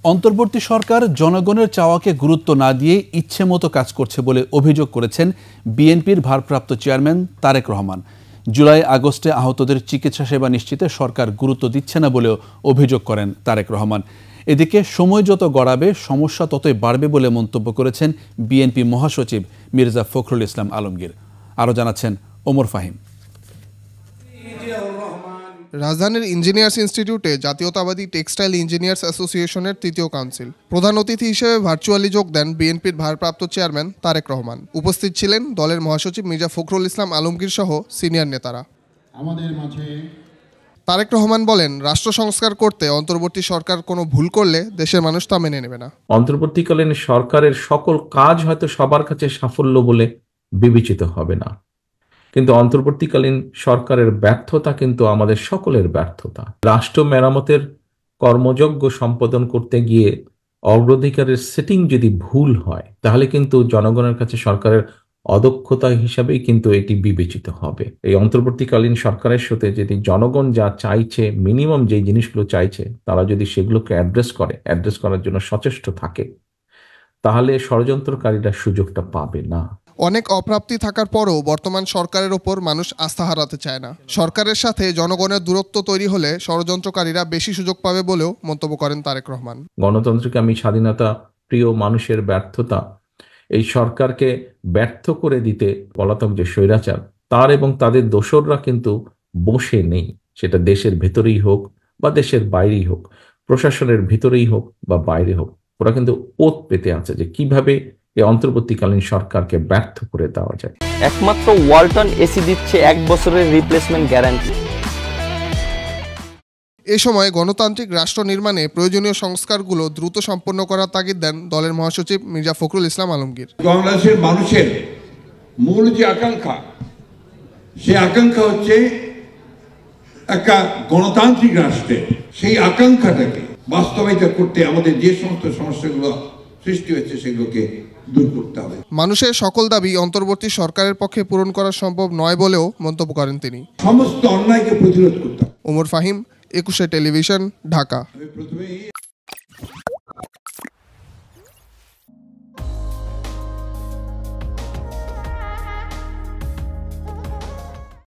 অন্তর্বর্তী সরকার জনগণের চাওয়াকে গুরুত্ব না দিয়ে ইচ্ছেমতো কাজ করছে বলে অভিযোগ করেছেন বিএনপির ভারপ্রাপ্ত চেয়ারম্যান তারেক রহমান। জুলাই আগস্টে আহতদের চিকিৎসা সেবা নিশ্চিতে সরকার গুরুত্ব দিচ্ছে না বলেও অভিযোগ করেন তারেক রহমান। এদিকে সময় যত গড়াবে সমস্যা ততই বাড়বে বলে মন্তব্য করেছেন বিএনপি মহাসচিব মির্জা ফখরুল ইসলাম আলমগীর। আরও জানাচ্ছেন ওমর ফাহিম। রাজধানীর ইঞ্জিনিয়ার্স ইনস্টিটিউটে জাতীয়তাবাদী টেক্সটাইল ইঞ্জিনিয়ার্স অ্যাসোসিয়েশনের তৃতীয় কাউন্সিল। প্রধান অতিথি হিসেবে ভার্চুয়ালি যোগ দেন বিএনপির ভারপ্রাপ্ত চেয়ারম্যান তারেক রহমান। উপস্থিত ছিলেন দলের মহাসচিব মির্জা ফখরুল ইসলাম আলমগীর সহ সিনিয়র নেতারা। তারেক রহমান বলেন, রাষ্ট্র সংস্কার করতে অন্তর্বর্তী সরকার কোনো ভুল করলে দেশের মানুষ তা মেনে নেবে না। অন্তর্বর্তীকালীন সরকারের সকল কাজ হয়তো সবার কাছে সাফল্য বলে বিবেচিত হবে না, কিন্তু অন্তর্বর্তীকালীন সরকারের ব্যর্থতা কিন্তু আমাদের সকলের ব্যর্থতা। রাষ্ট্র মেরামতের কর্মযজ্ঞ সম্পাদন করতে গিয়ে অগ্রাধিকারের সেটিং যদি ভুল হয়, তাহলে কিন্তু জনগণের কাছে সরকারের অদক্ষতা হিসাবেই কিন্তু এটি বিবেচিত হবে। এই অন্তর্বর্তীকালীন সরকারের সাথে যদি জনগণ যা চাইছে, মিনিমাম যে জিনিসগুলো চাইছে, তারা যদি সেগুলোকে অ্যাড্রেস করার জন্য সচেষ্ট থাকে, তাহলে ষড়যন্ত্রকারীরা সুযোগটা পাবে না। অনেক অপ্রাপ্তি থাকার পরও বর্তমান সরকারের ওপর মানুষ আস্থা হারাতে চায় না। সরকারের সাথে জনগণের দূরত্ব তৈরি হলে ষড়যন্ত্রকারীরা বেশি সুযোগ পাবে বলেও মন্তব্য করেন তারেক রহমান। গণতন্ত্রকামী স্বাধীনতা প্রিয় মানুষের ব্যর্থতা এই সরকারকে ব্যর্থ করে দিতে পলাতক যে স্বৈরাচার, তার এবং তাদের দোসররা কিন্তু বসে নেই। সেটা দেশের ভেতরেই হোক বা দেশের বাইরেই হোক, প্রশাসনের ভিতরেই হোক বা বাইরে হোক, ওরা কিন্তু ওত পেতে আছে যে কিভাবে এই অন্তর্বর্তীকালীন সরকারকে ব্যর্থ করে দেওয়া যায়। একমাত্র ওয়ালটন এসি দিচ্ছে 1 বছরের রিপ্লেসমেন্ট গ্যারান্টি। এ সময় গণতান্ত্রিক রাষ্ট্র নির্মাণে প্রয়োজনীয় সংস্কারগুলো দ্রুত সম্পন্ন করার তাগিদ দেন দলের মহাসচিব মির্জা ফখরুল ইসলাম আলমগীর। বাংলাদেশের মানুষের মূল যে আকাঙ্ক্ষা, সেই আকাঙ্ক্ষা হচ্ছে একটা গণতান্ত্রিক রাষ্ট্রে। সেই আকাঙ্ক্ষাটাকে বাস্তবায়িত করতে আমাদের যে সমস্ত সমস্যাগুলো সৃষ্টি হয়েছে সেগুলোকে দূর করতে হবে। মানুষের সকল দাবি অন্তর্বর্তী সরকারের পক্ষে পূরণ করা সম্ভব নয় বলেও মন্তব্য করেন তিনি। সমস্ত অন্যায়কে প্রতিরোধ করতে হবে। ওমর ফাহিম, 21 টেলিভিশন, ঢাকা।